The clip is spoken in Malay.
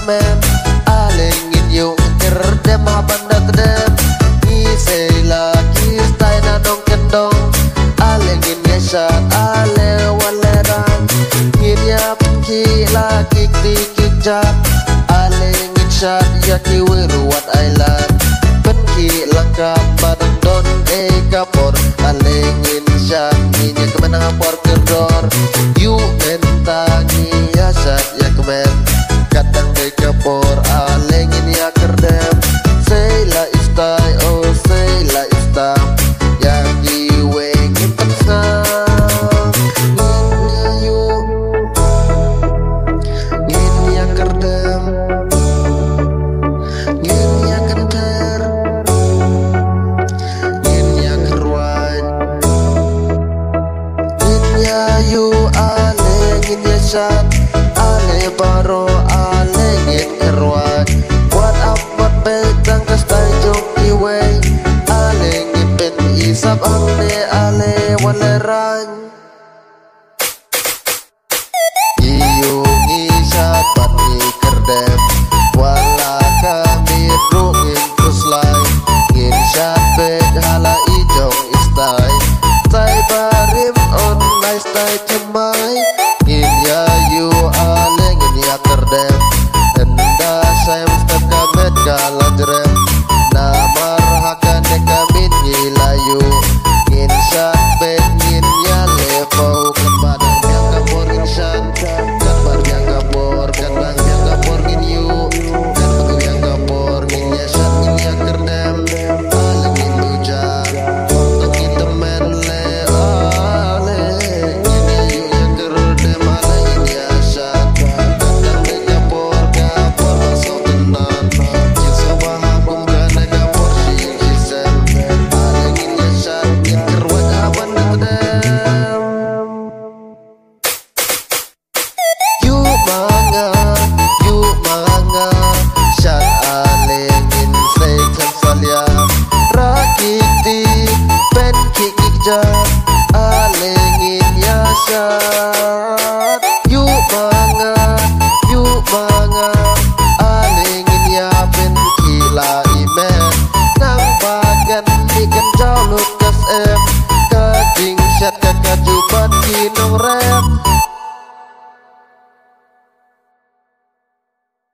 kemen alengin yung kerdem habanda kedem ngise lagi stay na dong kendong alengin yasat ale walerang nginyap ki lagi tikik jat alengin syat yaki wiruat island benki lengkap badang don kapor alengin syat nginya kemen ngapor kedor yu entangi yasat ya kemen kadang de kapor alengin ya kerdem say la istai oh say la istam yang diwengin pesang nginya yu nginya kerdem nginya kenter nginya kerwan nginya yu alengin yasat ale baro alengin kerwan what up what betang kastai jok iwe alengin pen isap angne ale walerang iyo ngisat pati kerdem wala kami rungin kuslay ngin syat bed hala ijong istai tay barim on nice tay cemai ngin ya yu alengin ya kerdem enda sayam stakamet kalajrem namar hakan dekamin ngilayu ngin syat bed ngin ya lefau kan badang yang kapor ngin syat kan bar yang kapor kan bang yang kapor ngin yu kan bagu yang kapor ngin ya syat ngin ya kerdem alengin bujang untuk ngin temen le ale ngin ya yu ya kerdem alengin ya syat kadang de kapor masuk tenan jisa bahakum kana kapor siyang sisem alengin ya syat ngin kerwat aban kedem yuk manga syat alengin seikan salya rakiti pen kikik jat alengin ya syat yuk manga alengin ya pen kila imen nang bagan ikan jauh lukas em kading syat kakajuban kinong rep